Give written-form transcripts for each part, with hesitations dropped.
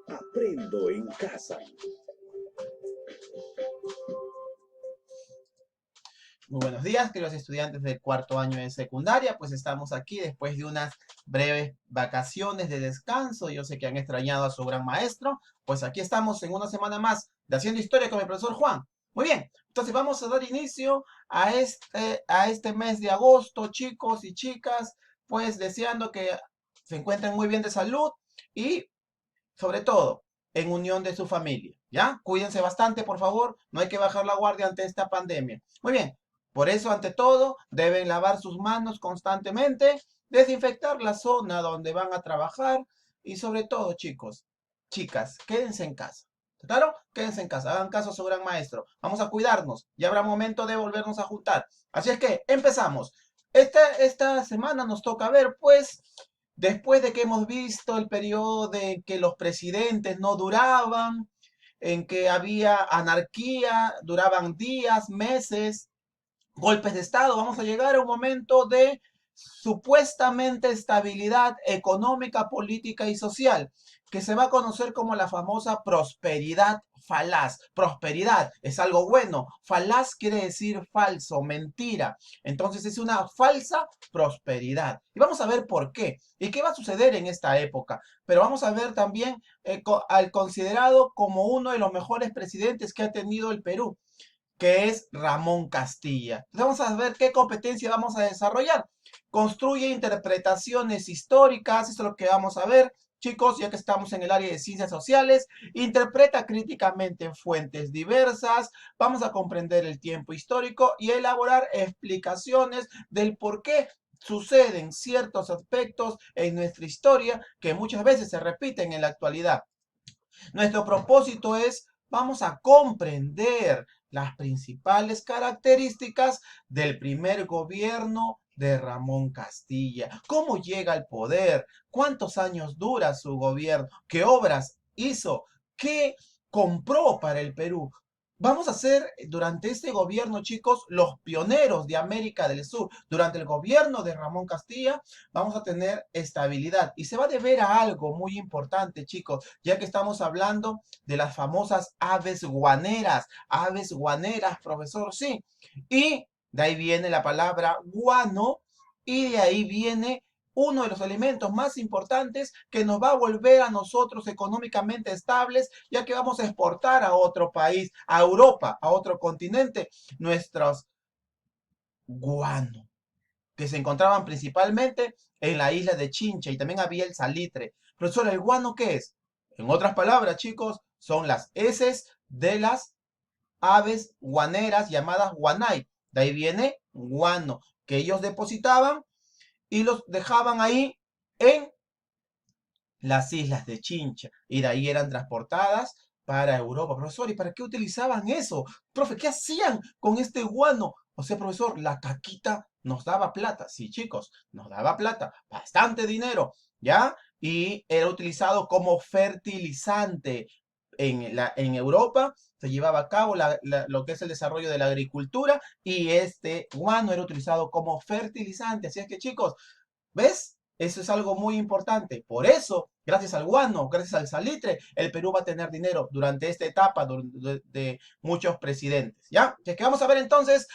Aprendo en casa. Muy buenos días, queridos estudiantes del cuarto año de secundaria. Pues estamos aquí después de unas breves vacaciones de descanso. Yo sé que han extrañado a su gran maestro. Pues aquí estamos en una semana más de Haciendo Historia con el profesor Juan. Muy bien, entonces vamos a dar inicio a este mes de agosto, chicos y chicas, pues deseando que se encuentren muy bien de salud y sobre todo en unión de su familia, ¿ya? Cuídense bastante, por favor, no hay que bajar la guardia ante esta pandemia. Muy bien, por eso, ante todo, deben lavar sus manos constantemente, desinfectar la zona donde van a trabajar y sobre todo, chicos, chicas, quédense en casa. ¿Claro? Quédense en casa, hagan caso a su gran maestro. Vamos a cuidarnos, ya habrá momento de volvernos a juntar. Así es que empezamos. Esta semana nos toca ver, pues, después de que hemos visto el periodo en que los presidentes no duraban, en que había anarquía, duraban días, meses, golpes de Estado, vamos a llegar a un momento de supuestamente estabilidad económica, política y social, que se va a conocer como la famosa prosperidad falaz. Prosperidad es algo bueno, falaz quiere decir falso, mentira. Entonces es una falsa prosperidad. Y vamos a ver por qué y qué va a suceder en esta época. Pero vamos a ver también al considerado como uno de los mejores presidentes que ha tenido el Perú, que es Ramón Castilla. Entonces vamos a ver qué competencia vamos a desarrollar. Construye interpretaciones históricas, eso es lo que vamos a ver. Chicos, ya que estamos en el área de ciencias sociales, interpreta críticamente fuentes diversas, vamos a comprender el tiempo histórico y elaborar explicaciones del por qué suceden ciertos aspectos en nuestra historia que muchas veces se repiten en la actualidad. Nuestro propósito es, vamos a comprender las principales características del primer gobierno de Ramón Castilla. ¿Cómo llega al poder? ¿Cuántos años dura su gobierno? ¿Qué obras hizo? ¿Qué compró para el Perú? Vamos a ser durante este gobierno, chicos, los pioneros de América del Sur. Durante el gobierno de Ramón Castilla vamos a tener estabilidad y se va a deber a algo muy importante, chicos, ya que estamos hablando de las famosas aves guaneras. Aves guaneras, profesor, sí. Y de ahí viene la palabra guano y de ahí viene uno de los elementos más importantes que nos va a volver a nosotros económicamente estables, ya que vamos a exportar a otro país, a Europa, a otro continente, nuestros guanos, que se encontraban principalmente en la isla de Chincha y también había el salitre. Profesor, ¿el guano qué es? En otras palabras, chicos, son las heces de las aves guaneras llamadas guanay. De ahí viene guano, que ellos depositaban y los dejaban ahí en las islas de Chincha y de ahí eran transportadas para Europa. Profesor, ¿y para qué utilizaban eso? Profe, ¿qué hacían con este guano? O sea, profesor, la caquita nos daba plata. Sí, chicos, nos daba plata, bastante dinero, ¿ya? Y era utilizado como fertilizante. En Europa se llevaba a cabo lo que es el desarrollo de la agricultura y este guano era utilizado como fertilizante. Así es que, chicos, ¿ves? Eso es algo muy importante. Por eso, gracias al guano, gracias al salitre, el Perú va a tener dinero durante esta etapa de muchos presidentes. ¿Ya? Es que vamos a ver entonces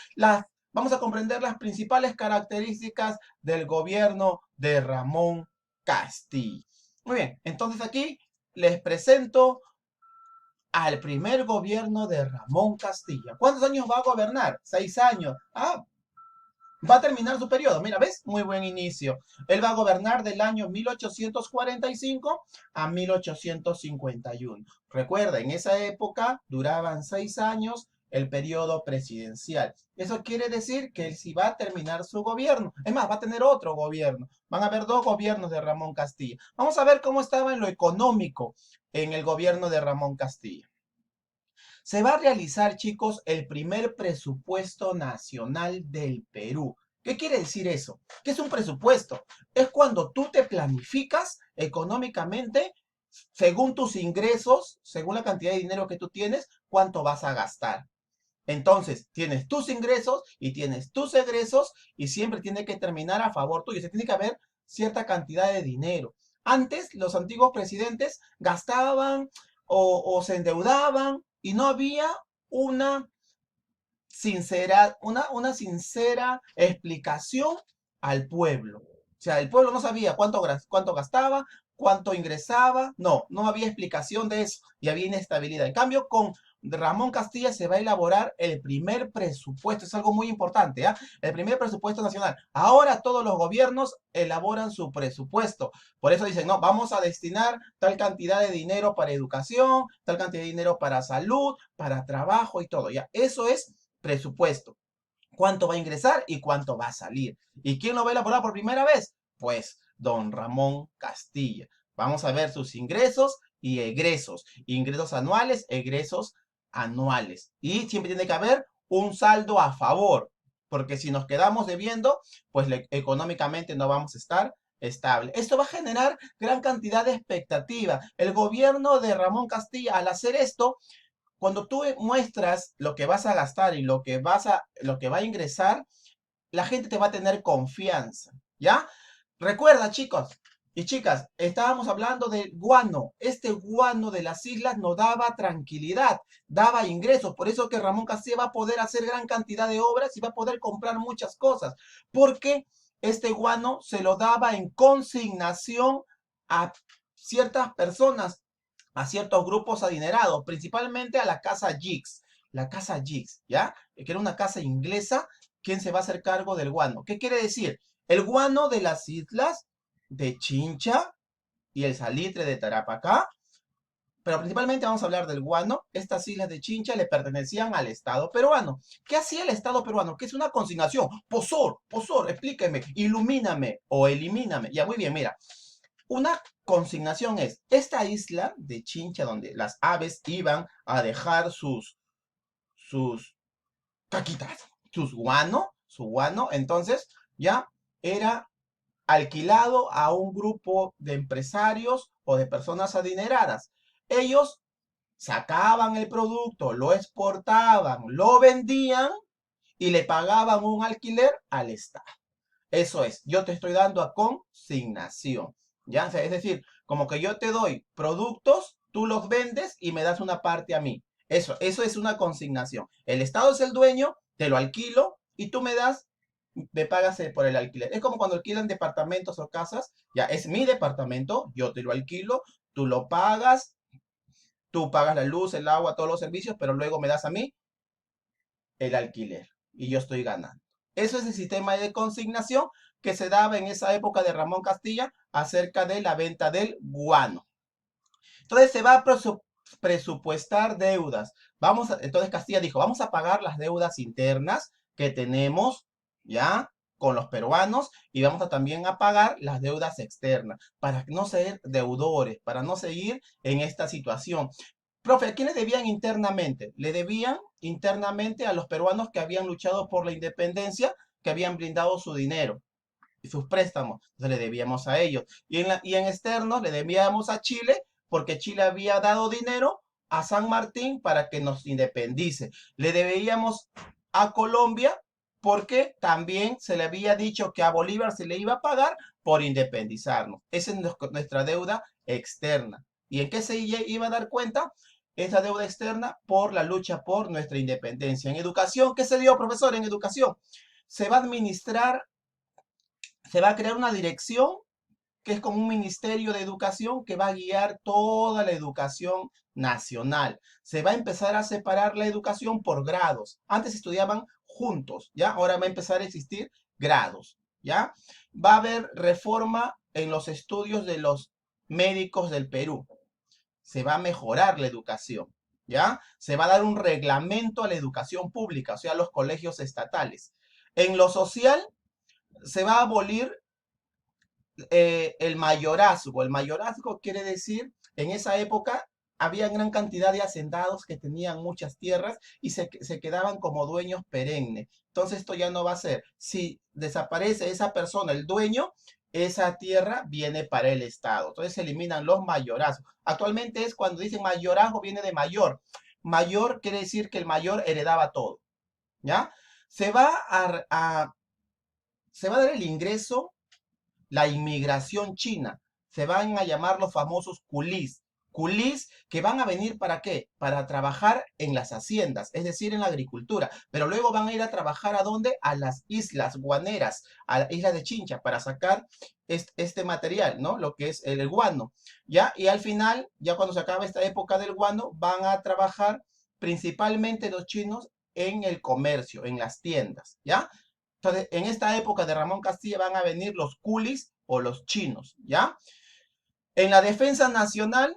vamos a comprender las principales características del gobierno de Ramón Castilla. Muy bien, entonces aquí les presento al primer gobierno de Ramón Castilla. ¿Cuántos años va a gobernar? 6 años. Ah, va a terminar su periodo. Mira, ¿ves? Muy buen inicio. Él va a gobernar del año 1845 a 1851. Recuerda, en esa época duraban 6 años el periodo presidencial. Eso quiere decir que él sí va a terminar su gobierno. Es más, va a tener otro gobierno. Van a haber dos gobiernos de Ramón Castilla. Vamos a ver cómo estaba en lo económico en el gobierno de Ramón Castilla. Se va a realizar, chicos, el primer presupuesto nacional del Perú. ¿Qué quiere decir eso? ¿Qué es un presupuesto? Es cuando tú te planificas económicamente según tus ingresos, según la cantidad de dinero que tú tienes, cuánto vas a gastar. Entonces, tienes tus ingresos y tienes tus egresos y siempre tiene que terminar a favor tuyo. Se tiene que haber cierta cantidad de dinero. Antes los antiguos presidentes gastaban o se endeudaban y no había una una sincera explicación al pueblo. O sea, el pueblo no sabía cuánto gastaba, cuánto ingresaba, no había explicación de eso y había inestabilidad. En cambio, con Ramón Castilla se va a elaborar el primer presupuesto, es algo muy importante, ¿eh? El primer presupuesto nacional. Ahora todos los gobiernos elaboran su presupuesto. Por eso dicen, no, vamos a destinar tal cantidad de dinero para educación, tal cantidad de dinero para salud, para trabajo y todo, ¿ya? Eso es presupuesto. ¿Cuánto va a ingresar y cuánto va a salir? ¿Y quién lo va a elaborar por primera vez? Pues don Ramón Castilla. Vamos a ver sus ingresos y egresos. Ingresos anuales, egresos anuales. Y siempre tiene que haber un saldo a favor, porque si nos quedamos debiendo, pues económicamente no vamos a estar estable. Esto va a generar gran cantidad de expectativa. El gobierno de Ramón Castilla, al hacer esto, cuando tú muestras lo que vas a gastar y lo que va a ingresar, la gente te va a tener confianza, ¿ya? Recuerda, chicos y chicas, estábamos hablando del guano. Este guano de las islas nos daba tranquilidad, daba ingresos. Por eso que Ramón Castilla va a poder hacer gran cantidad de obras y va a poder comprar muchas cosas. Porque este guano se lo daba en consignación a ciertas personas, a ciertos grupos adinerados, principalmente a la casa Giggs. La casa Giggs, ¿ya? Que era una casa inglesa. ¿Quién se va a hacer cargo del guano? ¿Qué quiere decir? El guano de las islas de Chincha y el salitre de Tarapacá, pero principalmente vamos a hablar del guano. Estas islas de Chincha le pertenecían al Estado peruano. ¿Qué hacía el Estado peruano? ¿Qué es una consignación? Posor, explíqueme, ilumíname o elimíname. Ya, muy bien, mira. Una consignación es, esta isla de Chincha donde las aves iban a dejar sus caquitas, su guano, entonces ya era alquilado a un grupo de empresarios o de personas adineradas. Ellos sacaban el producto, lo exportaban, lo vendían y le pagaban un alquiler al Estado. Eso es, yo te estoy dando a consignación, ¿ya? O sea, es decir, como que yo te doy productos, tú los vendes y me das una parte a mí. Eso es una consignación. El Estado es el dueño, te lo alquilo y tú me pagas por el alquiler. Es como cuando alquilan departamentos o casas, ya es mi departamento, yo te lo alquilo, tú lo pagas, tú pagas la luz, el agua, todos los servicios, pero luego me das a mí el alquiler y yo estoy ganando. Eso es el sistema de consignación que se daba en esa época de Ramón Castilla acerca de la venta del guano. Entonces se va a presupuestar deudas. Entonces Castilla dijo, vamos a pagar las deudas internas que tenemos, ¿ya? Con los peruanos y vamos a también a pagar las deudas externas para no ser deudores, para no seguir en esta situación. Profe, ¿a quién le debían internamente? Le debían internamente a los peruanos que habían luchado por la independencia, que habían brindado su dinero y sus préstamos. Entonces le debíamos a ellos. Y en externos le debíamos a Chile, porque Chile había dado dinero a San Martín para que nos independice. Le debíamos a Colombia porque también se le había dicho que a Bolívar se le iba a pagar por independizarnos. Esa es nuestra deuda externa. ¿Y en qué se iba a dar cuenta? Esta deuda externa por la lucha por nuestra independencia. En educación, ¿qué se dio, profesor? En educación se va a administrar, se va a crear una dirección que es como un ministerio de educación que va a guiar toda la educación nacional. Se va a empezar a separar la educación por grados. Antes estudiaban juntos, ¿ya? Ahora va a empezar a existir grados, ¿ya? Va a haber reforma en los estudios de los médicos del Perú. Se va a mejorar la educación, ¿ya? Se va a dar un reglamento a la educación pública, o sea, a los colegios estatales. En lo social, se va a abolir el mayorazgo. El mayorazgo quiere decir, en esa época había gran cantidad de hacendados que tenían muchas tierras y se quedaban como dueños perennes. Entonces esto ya no va a ser. Si desaparece esa persona, el dueño, esa tierra viene para el Estado. Entonces se eliminan los mayorazgos. Actualmente es cuando dicen mayorazgo, viene de mayor. Mayor quiere decir que el mayor heredaba todo, ¿ya? Se va a dar el ingreso la inmigración china. Se van a llamar los famosos culís. Culís que van a venir ¿para qué? Para trabajar en las haciendas, es decir, en la agricultura. Pero luego van a ir a trabajar ¿a dónde? A las islas guaneras, a la isla de Chincha, para sacar este material, ¿no? Lo que es el guano, ¿ya? Y al final, ya cuando se acaba esta época del guano, van a trabajar principalmente los chinos en el comercio, en las tiendas, ¿ya? Entonces, en esta época de Ramón Castilla van a venir los culis o los chinos, ¿ya? En la defensa nacional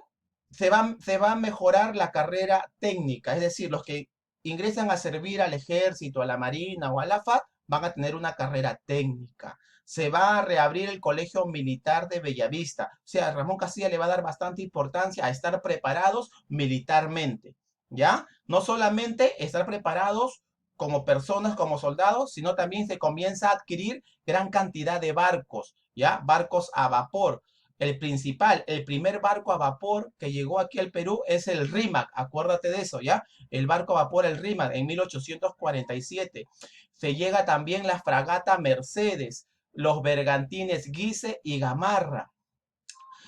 se va a mejorar la carrera técnica, es decir, los que ingresan a servir al ejército, a la marina o a la FARC van a tener una carrera técnica. Se va a reabrir el Colegio Militar de Bellavista. O sea, Ramón Castilla le va a dar bastante importancia a estar preparados militarmente, ¿ya? No solamente estar preparados como personas, como soldados, sino también se comienza a adquirir gran cantidad de barcos, ¿ya? Barcos a vapor. El primer barco a vapor que llegó aquí al Perú es el Rímac, acuérdate de eso, ¿ya? El barco a vapor, el Rímac, en 1847. Se llega también la fragata Mercedes, los bergantines Guise y Gamarra.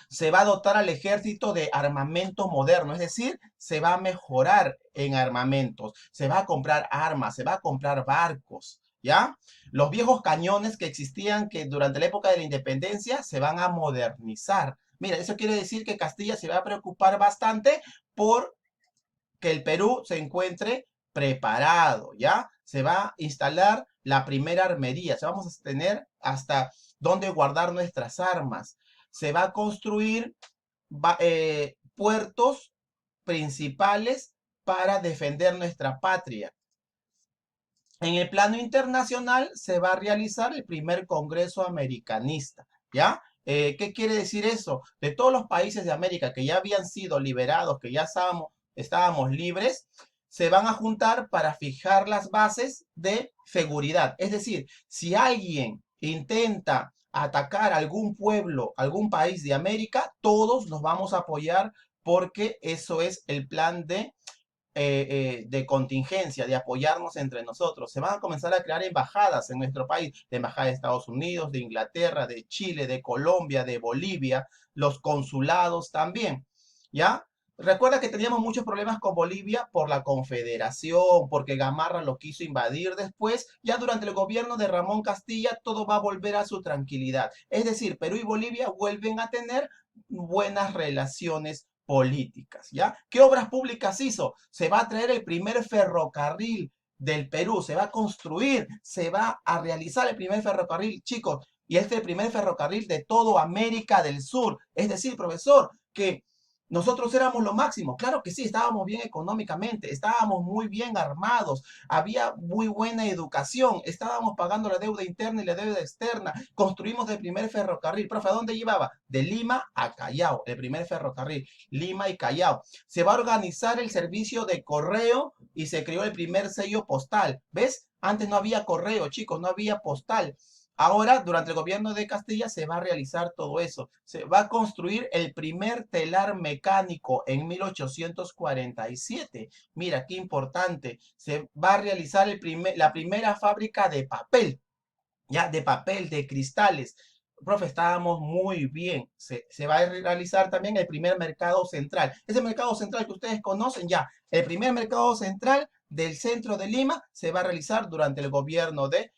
Se va a dotar al ejército de armamento moderno, es decir, se va a mejorar en armamentos, se va a comprar armas, se va a comprar barcos, ¿ya? Los viejos cañones que existían que durante la época de la independencia se van a modernizar. Mira, eso quiere decir que Castilla se va a preocupar bastante por que el Perú se encuentre preparado, ¿ya? Se va a instalar la primera armería, se vamos a tener hasta dónde guardar nuestras armas. Se va a construir puertos principales para defender nuestra patria. En el plano internacional se va a realizar el primer Congreso Americanista, ¿ya? ¿Qué quiere decir eso? De todos los países de América que ya habían sido liberados, que ya estábamos libres, se van a juntar para fijar las bases de seguridad. Es decir, si alguien intenta atacar a algún pueblo, algún país de América, todos nos vamos a apoyar porque eso es el plan de contingencia, de apoyarnos entre nosotros. Se van a comenzar a crear embajadas en nuestro país, de embajada de Estados Unidos, de Inglaterra, de Chile, de Colombia, de Bolivia, los consulados también, ¿ya? Recuerda que teníamos muchos problemas con Bolivia por la Confederación, porque Gamarra lo quiso invadir después. Ya durante el gobierno de Ramón Castilla todo va a volver a su tranquilidad. Es decir, Perú y Bolivia vuelven a tener buenas relaciones políticas, ¿ya? ¿Qué obras públicas hizo? Se va a traer el primer ferrocarril del Perú, se va a construir, se va a realizar el primer ferrocarril, chicos, y este es el primer ferrocarril de toda América del Sur. Es decir, profesor, que nosotros éramos lo máximo. Claro que sí, estábamos bien económicamente, estábamos muy bien armados, había muy buena educación, estábamos pagando la deuda interna y la deuda externa, construimos el primer ferrocarril. Profe, ¿a dónde llevaba? De Lima a Callao, el primer ferrocarril, Lima y Callao. Se va a organizar el servicio de correo y se creó el primer sello postal. ¿Ves? Antes no había correo, chicos, no había postal. Ahora, durante el gobierno de Castilla, se va a realizar todo eso. Se va a construir el primer telar mecánico en 1847. Mira, qué importante. Se va a realizar la primera fábrica de papel, ya, de papel, de cristales. Profe, estábamos muy bien. Se va a realizar también el primer mercado central. Ese mercado central que ustedes conocen ya, el primer mercado central del centro de Lima se va a realizar durante el gobierno de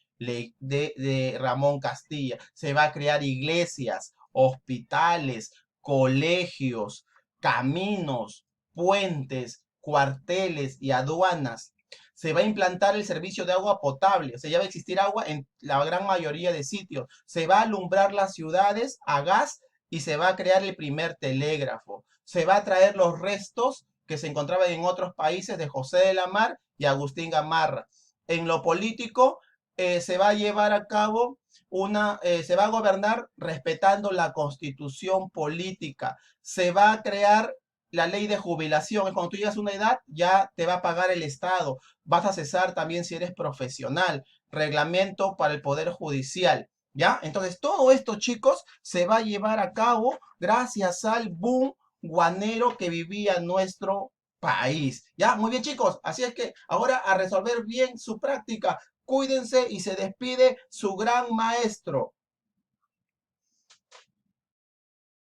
Ramón Castilla. Se va a crear iglesias, hospitales, colegios, caminos, puentes, cuarteles y aduanas. Se va a implantar el servicio de agua potable, o sea, ya va a existir agua en la gran mayoría de sitios. Se va a alumbrar las ciudades a gas y se va a crear el primer telégrafo. Se va a traer los restos que se encontraban en otros países de José de la Mar y Agustín Gamarra. En lo político, se va a llevar a cabo se va a gobernar respetando la constitución política. Se va a crear la ley de jubilación. Cuando tú llegas a una edad, ya te va a pagar el Estado. Vas a cesar también si eres profesional. Reglamento para el Poder Judicial. ¿Ya? Entonces, todo esto, chicos, se va a llevar a cabo gracias al boom guanero que vivía nuestro país. ¿Ya? Muy bien, chicos. Así es que ahora a resolver bien su práctica. Cuídense y se despide su gran maestro.